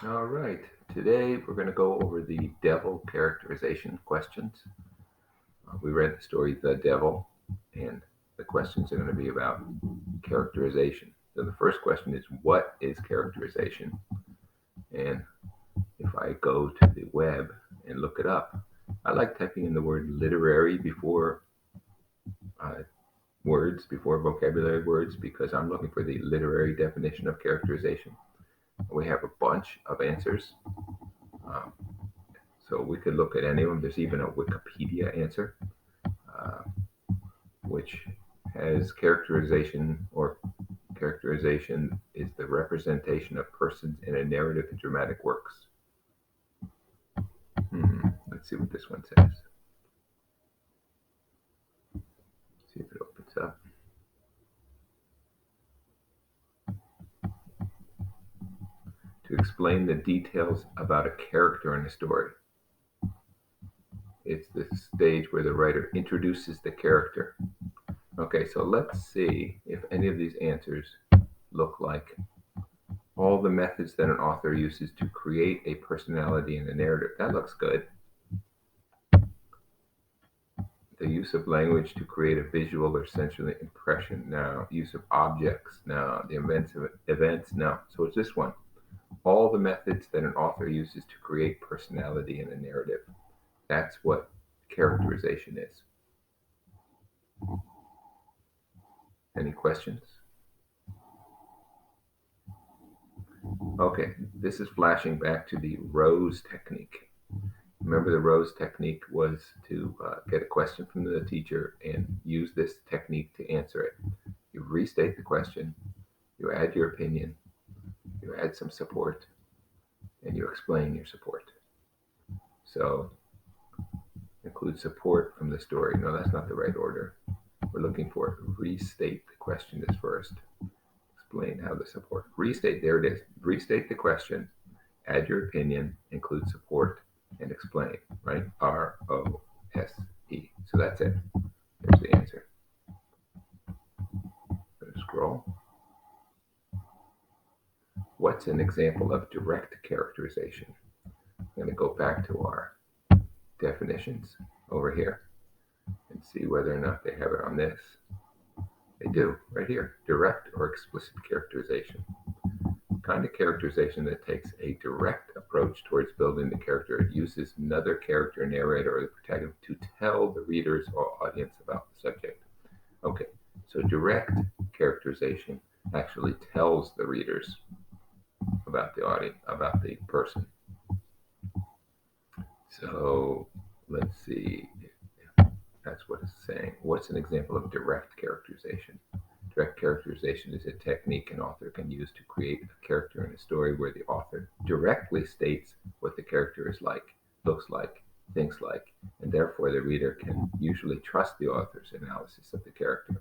All right. Today we're going to go over the devil characterization questions. We read the story The Devil, and the questions are going to be about characterization. So the first question is, what is characterization? And if I go to the web and look it up, I like typing in the word literary before uh, words, before vocabulary words, because I'm looking for the literary definition of characterization. We have a bunch of answers. Um, So we could look at any of them. There's even a Wikipedia answer, uh, which has characterization is the representation of persons in a narrative in dramatic works. Let's see what this one says. See if it opens up. To explain the details about a character in a story. It's the stage where the writer introduces the character. Okay, so let's see if any of these answers look like all the methods that an author uses to create a personality in a narrative. That looks good. The use of language to create a visual or sensory impression. Now, use of objects. Now, the events. Now, so it's this one. All the methods that an author uses to create personality in a narrative. That's what characterization is. Any questions? Okay, this is flashing back to the rose technique. Remember, the rose technique was to get a question from the teacher and use this technique to answer it. You restate the question, you add your opinion, you add some support, and you explain your support. So, include support from the story. No, that's not the right order. We're looking for restate the question is first. Explain how the support. Restate, there it is. Restate the question, add your opinion, include support, and explain, right? ROSE. So that's it. There's the answer. Going to scroll. What's an example of direct characterization? I'm going to go back to our definitions over here and see whether or not they have it on this. They do, right here. Direct or explicit characterization. Kind of characterization that takes a direct approach towards building the character. It uses another character, narrator, or the protagonist to tell the readers or audience about the subject. Okay, so direct characterization actually tells the readers about the audience, about the person. So let's see if that's what it's saying. What's an example of direct characterization? Direct characterization is a technique an author can use to create a character in a story where the author directly states what the character is like, looks like, thinks like, and therefore the reader can usually trust the author's analysis of the character.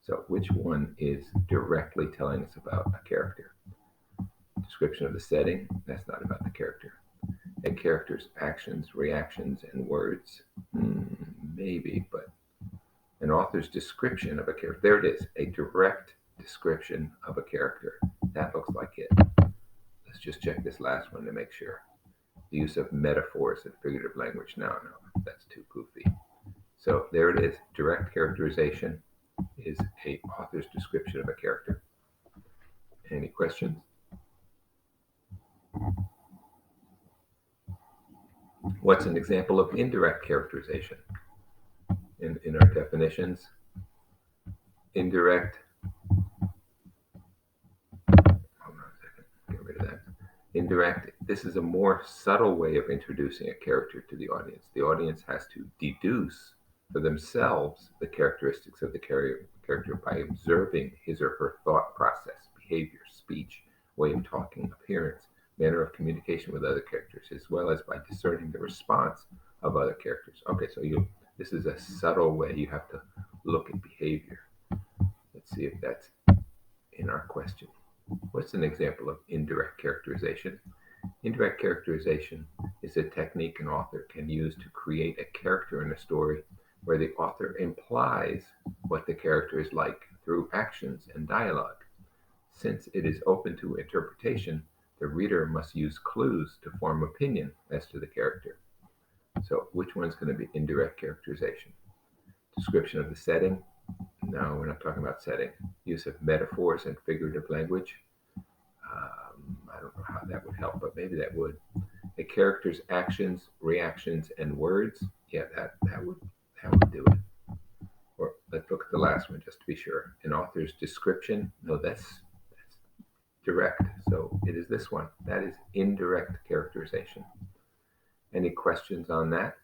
So, which one is directly telling us about a character? Description of the setting, that's not about the character. A character's actions, reactions, and words, maybe, but an author's description of a character. There it is, a direct description of a character. That looks like it. Let's just check this last one to make sure. The use of metaphors and figurative language. No, that's too goofy. So there it is. Direct characterization is a author's description of a character. Any questions? What's an example of indirect characterization? In our definitions, indirect, hold on a second, get rid of that. Indirect, this is a more subtle way of introducing a character to the audience. The audience has to deduce for themselves the characteristics of the character by observing his or her thought process, behavior, speech, way of talking, appearance, manner of communication with other characters, as well as by discerning the response of other characters. Okay, so this is a subtle way you have to look at behavior. Let's see if that's in our question. What's an example of indirect characterization? Indirect characterization is a technique an author can use to create a character in a story where the author implies what the character is like through actions and dialogue. Since it is open to interpretation, the reader must use clues to form opinion as to the character. So which one's going to be indirect characterization? Description of the setting? No, we're not talking about setting. Use of metaphors and figurative language? I don't know how that would help, but maybe that would. A character's actions, reactions, and words? Yeah, that would do it. Or let's look at the last one just to be sure. An author's description? No, that's direct. So it is this one. That is indirect characterization. Any questions on that?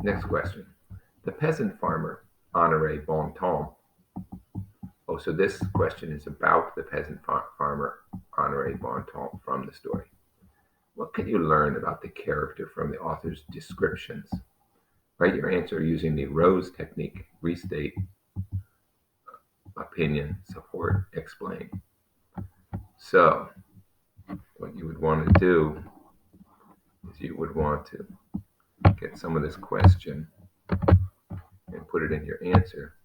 Next question. The peasant farmer, Honoré Bontemps. Oh, so this question is about the peasant farmer, Honoré Bontemps, from the story. What can you learn about the character from the author's descriptions? Write your answer using the Rose technique. Restate, opinion, support, explain. So, what you would want to do is you would want to get some of this question and put it in your answer.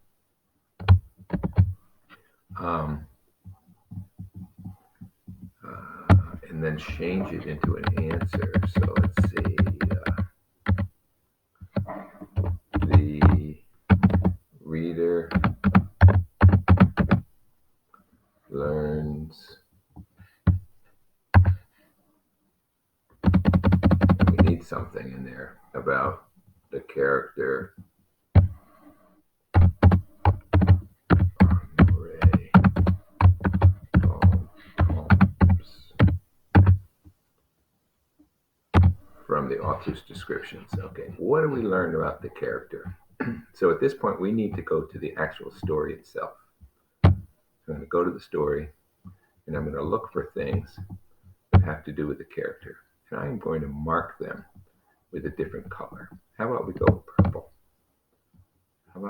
And then change it into an answer. So let's see. The reader learns. We need something in there about the character. From the author's descriptions. Okay, what do we learn about the character? So at this point, we need to go to the actual story itself. So I'm going to go to the story, and I'm going to look for things that have to do with the character. And I'm going to mark them with a different color. How about we go purple? And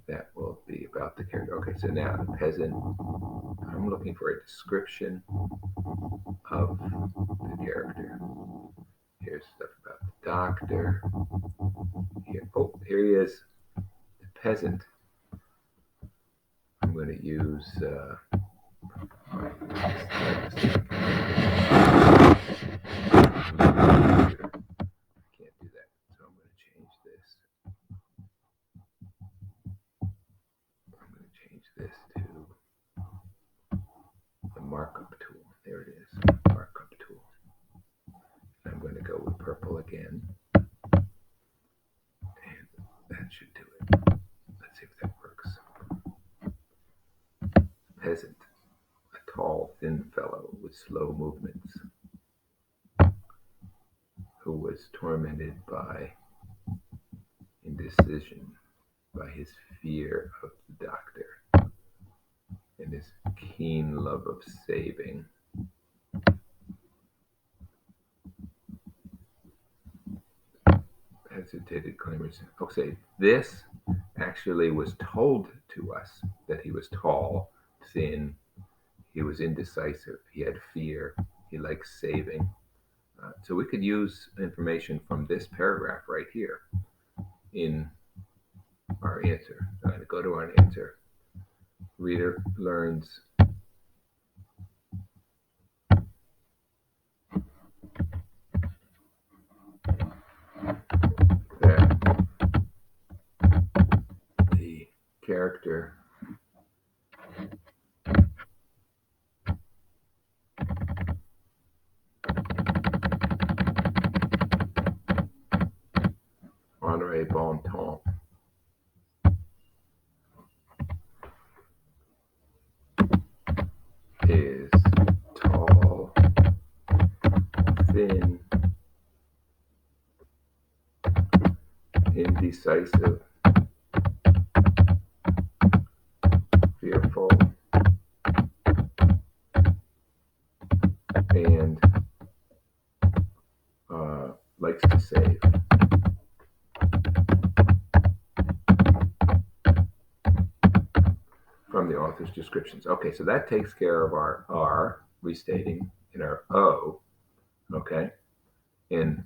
that will be about the character. Okay, so now the peasant, I'm looking for a description of the character. Here's stuff about the doctor. Here he is, the peasant. I'm going to use can't do that, so I'm going to change this. To the markup tool. There it is, markup tool. I'm going to go with purple again, and that should do it. Let's see if that works. Peasant, a tall, thin fellow with slow movements, who was tormented by indecision, by his fear of the doctor, and his keen love of saving. Hesitated claimers. Okay, this actually was told to us that he was tall, thin, he was indecisive, he had fear, he liked saving. So we could use information from this paragraph right here in our answer. So I'm going to go to our answer. Reader learns that the character Honoré Bontemps is tall, thin, indecisive, fearful, and likes to save. From the author's descriptions. Okay, so that takes care of our R, restating, and our O, okay? And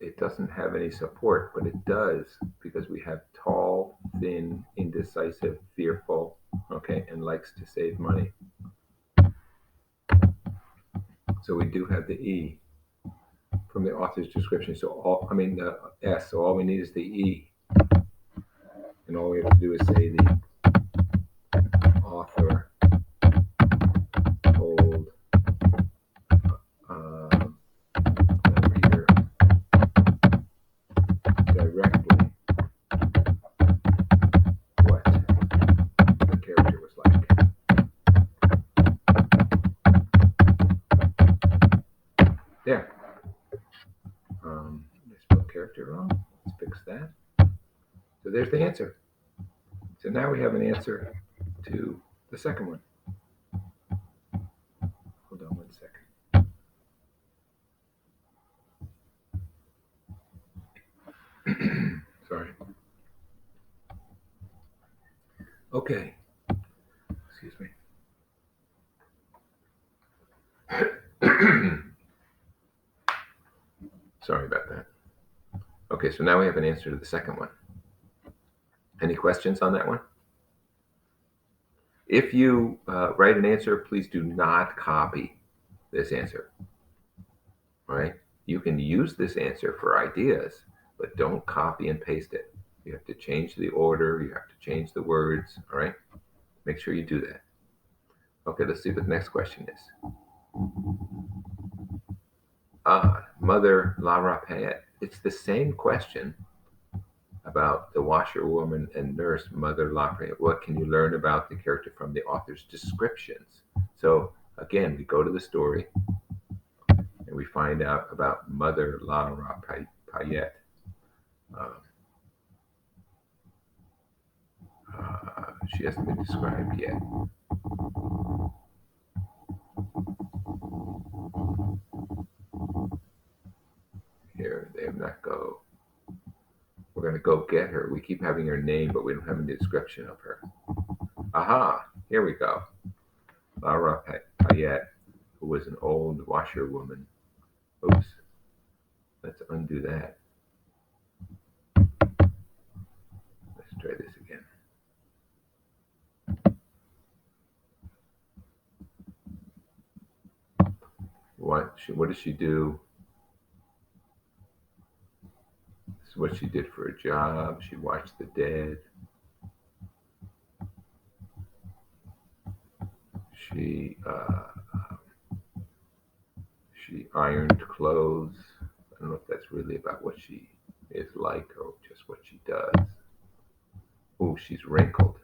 it doesn't have any support, but it does because we have tall, thin, indecisive, fearful, okay, and likes to save money. So we do have the E from the author's description. So the S. So all we need is the E, and all we have to do is say the author told the reader directly what the character was like. There. I spelled character wrong. Let's fix that. So there's the answer. So now we have an answer to the second one. Hold on 1 second. Sorry. Okay. Excuse me. Sorry about that. Okay, so now we have an answer to the second one. Any questions on that one? If you write an answer, please do not copy this answer. All right? You can use this answer for ideas, but don't copy and paste it. You have to change the order. You have to change the words. All right? Make sure you do that. Okay, let's see what the next question is. Mother La Rapayette. It's the same question about the washerwoman and nurse, Mother La Rapayette. What can you learn about the character from the author's descriptions? So again, we go to the story and we find out about Mother La Rapayette. She hasn't been described yet. Here, they have not go. We're going to go get her. We keep having her name, but we don't have any description of her. Aha, here we go. La Rapayette, who was an old washerwoman. Oops. Let's undo that. Let's try this again. What does she do? This is what she did for a job. She watched the dead. She ironed clothes. I don't know if that's really about what she is like or just what she does. Oh, she's wrinkled.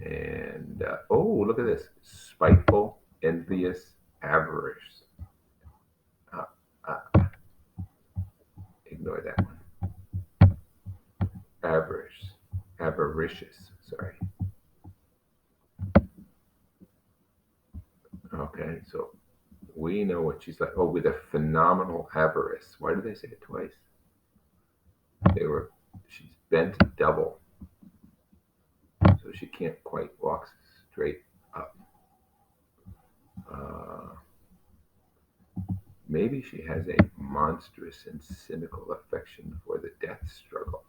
And look at this. Spiteful, envious, avarice. Ignore that one. Avaricious, sorry. Okay, so we know what she's like. Oh, with a phenomenal avarice. Why do they say it twice? She's bent double. So she can't quite walk straight up. Maybe she has a monstrous and cynical affection for the death struggle.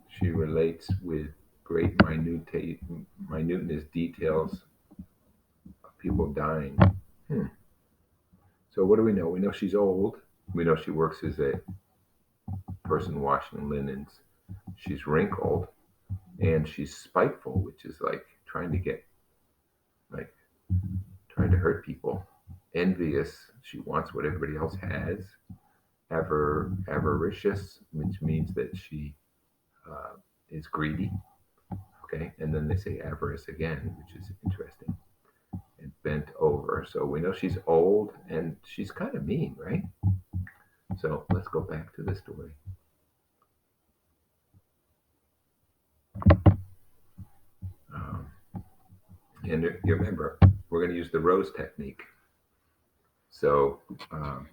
She relates with great minuteness details of people dying. So what do we know? We know she's old. We know she works as a person washing linens. She's wrinkled. And she's spiteful, which is like trying to hurt people. Envious, she wants what everybody else has. Avaricious, which means that she is greedy. Okay, and then they say avarice again, which is interesting. And bent over. So we know she's old and she's kind of mean, right? So let's go back to the story. And you remember, we're going to use the rose technique. So the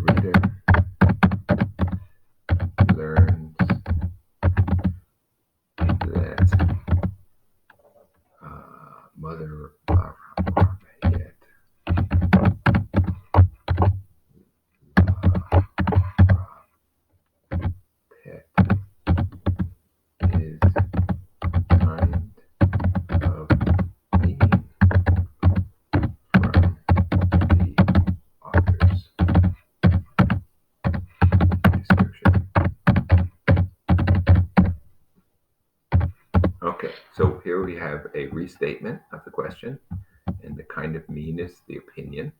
reader learns Mother Marmayet. Pet is kind of meaning from the author's description. Okay, so here we have a restatement of the question, and the kind of mean is the opinion.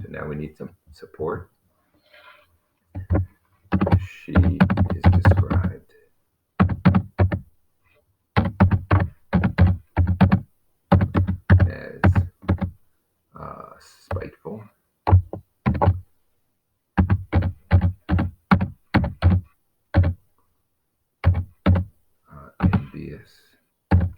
So now we need some support. She is described as spiteful, envious, and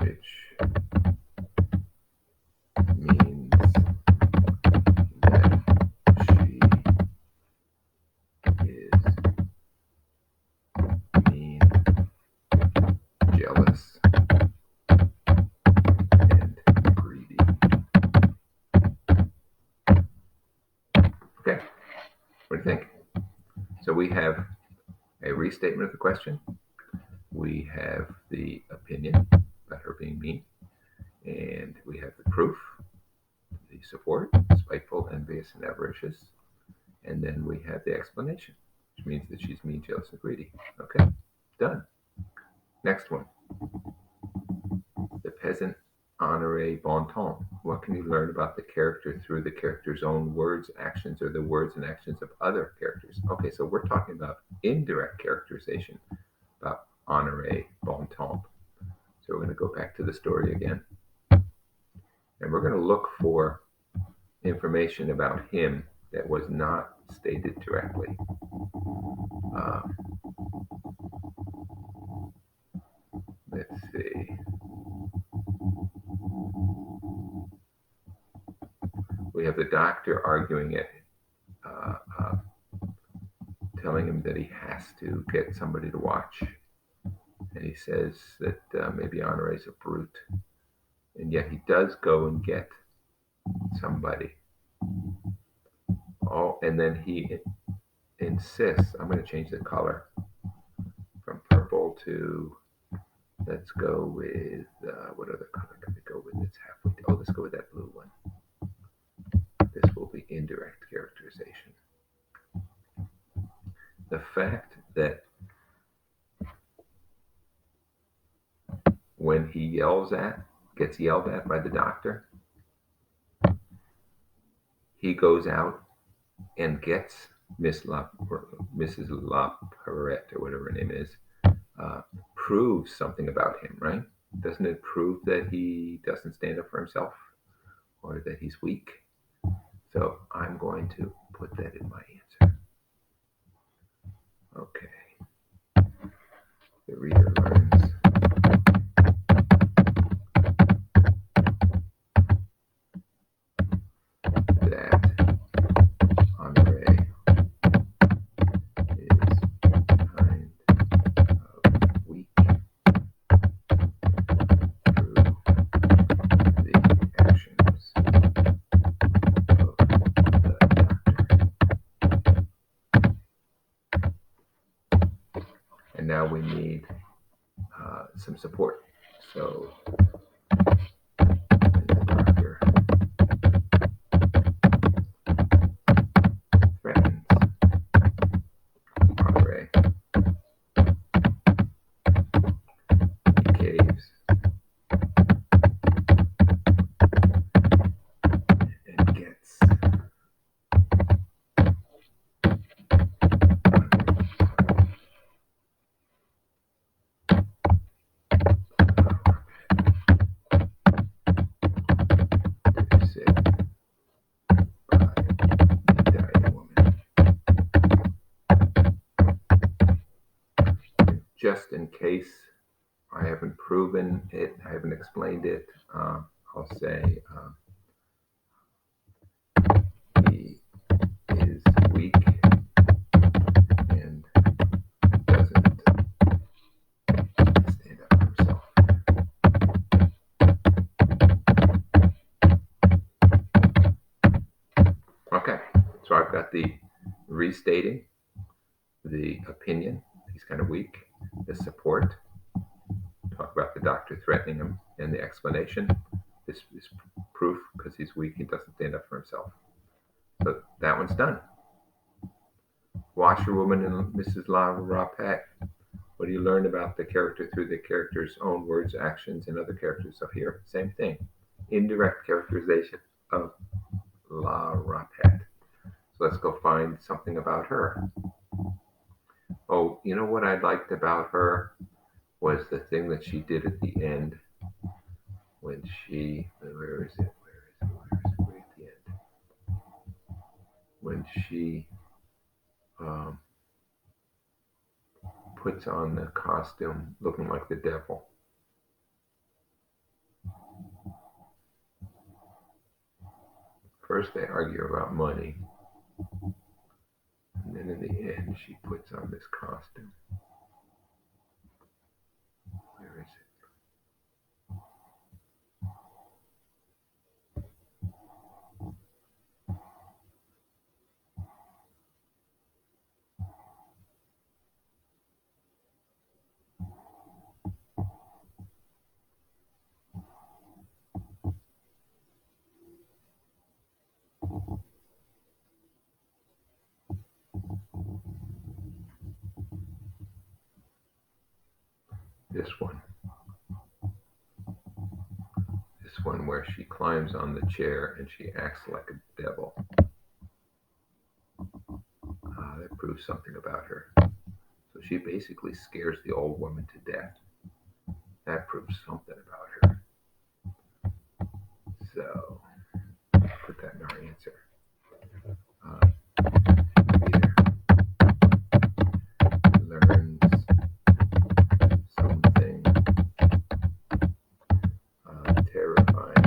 mischievous. Which means that she is mean, jealous, and greedy. Okay, what do you think? So we have a restatement of the question. We have the opinion about her being mean, and we have the proof, the support, spiteful, envious, and avaricious, and then we have the explanation, which means that she's mean, jealous, and greedy. Okay, done. Next one. The peasant Honoré Bontemps. What can you learn about the character through the character's own words, actions, or the words and actions of other characters? Okay, so we're talking about indirect characterization about Honoré Bontemps. So we're going to go back to the story again. And we're going to look for information about him that was not stated directly. Let's see. We have the doctor arguing it, telling him that he has to get somebody to watch. And he says that maybe Honoré's a brute. And yet he does go and get somebody. Oh, and then he insists, I'm going to change the color from purple to, let's go with, what other color can we go with? It's halfway. Oh, let's go with that blue one. This will be indirect characterization. The fact that when he gets yelled at by the doctor, he goes out and gets Mrs. La Perrette, or whatever her name is, proves something about him, right? Doesn't it prove that he doesn't stand up for himself or that he's weak? So I'm going to put that in my answer. Okay. The reader learns that Honoré is kind of weak through the actions of the doctor. And now we need some support. So the doctor threatens Honoré. He caves and gets just in case I haven't proven it, I haven't explained it, I'll say he is weak and doesn't stand up for himself. Okay, so I've got the restating, the opinion, he's kind of weak, the support, talk about the doctor threatening him, and the explanation. This is proof because he's weak, he doesn't stand up for himself. So that one's done. Washerwoman and Mrs. La Rapette. What do you learn about the character through the character's own words, actions, and other characters? So here, same thing. Indirect characterization of La Rapette. So let's go find something about her. Oh, you know what I liked about her was the thing that she did at the end when she, where is it? Way at the end. When she puts on the costume looking like the devil. First they argue about money, and then in the end she puts on this costume. Where is it? This one. This one where she climbs on the chair and she acts like a devil. That proves something about her. So she basically scares the old woman to death. That proves something about her. So put that in our answer. Learns something terrifying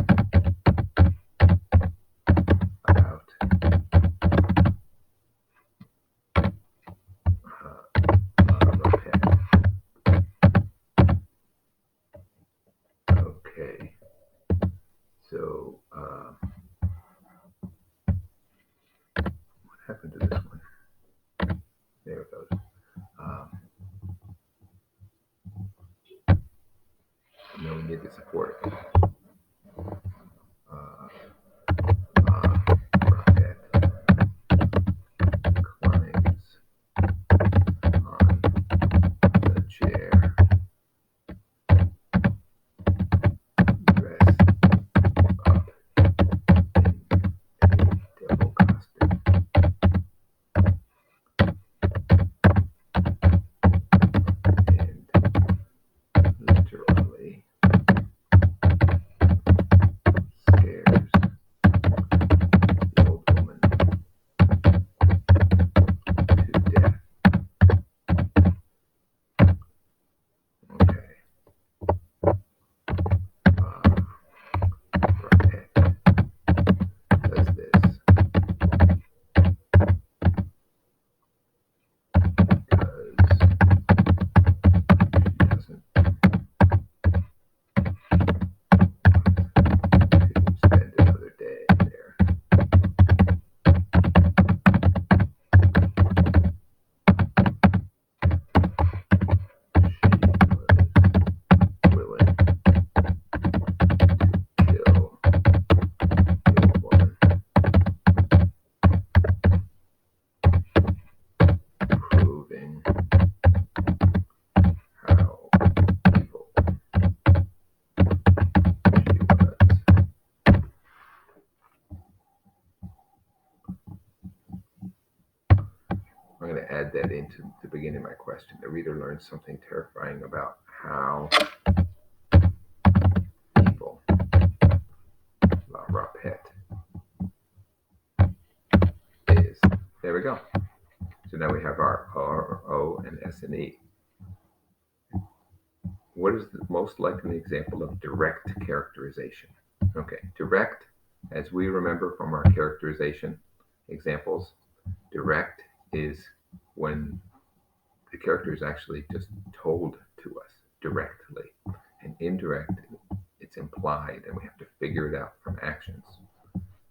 about Rapette. Okay, so what happened to this one? There it goes. No, we need the support. Rapette climbs on the chair, dressed up in a devil costume. And literally scares the old woman to death. Okay. Rapette does this because she doesn't to spend another day there. She was willing to kill the old woman, proving how evil she was. I'm going to add that into the beginning of my question. The reader learns something terrifying about how evil La Rapette is. There we go. So now we have our R, O, and S and E. what is the most likely example of direct characterization? Okay, direct, as we remember from our characterization examples, direct is when the character is actually just told to us directly. And indirect, it's implied, and we have to figure it out from actions.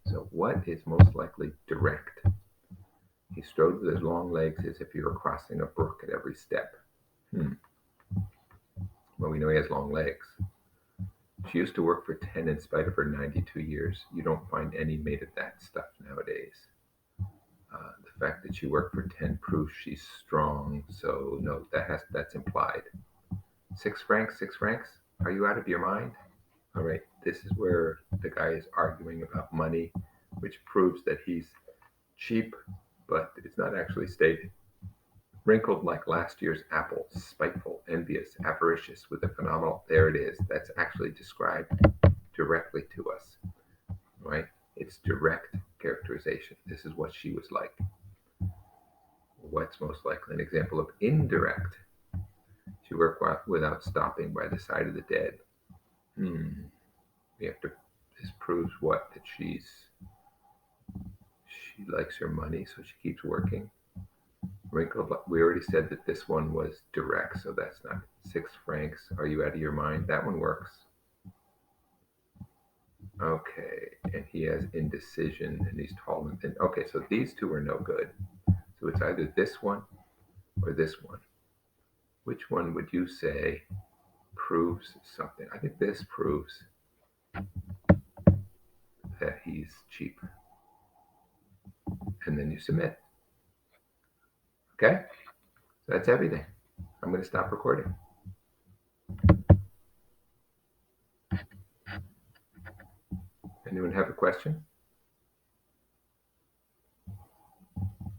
So, what is most likely direct? He strode with his long legs as if he were crossing a brook at every step. Well, we know he has long legs. She used to work for 10 in spite of her 92 years. You don't find any made of that stuff nowadays. The fact that she worked for 10 proves she's strong, so no, that's implied. 6 francs, 6 francs? Are you out of your mind? All right, this is where the guy is arguing about money, which proves that he's cheap, but it's not actually stated. Wrinkled like last year's apple, spiteful, envious, avaricious, with a phenomenal. There it is. That's actually described directly to us, right? It's direct characterization. This is what she was like. What's most likely an example of indirect? She worked without stopping by the side of the dead. We have to. This proves what? That she likes her money, so she keeps working. Wrinkled. We already said that this one was direct, so that's not 6 francs. Are you out of your mind? That one works. Okay, and he has indecision, and he's tall. And okay, so these two are no good. So it's either this one or this one. Which one would you say proves something? I think this proves that he's cheap. And then you submit. Okay? So that's everything. I'm going to stop recording. Anyone have a question?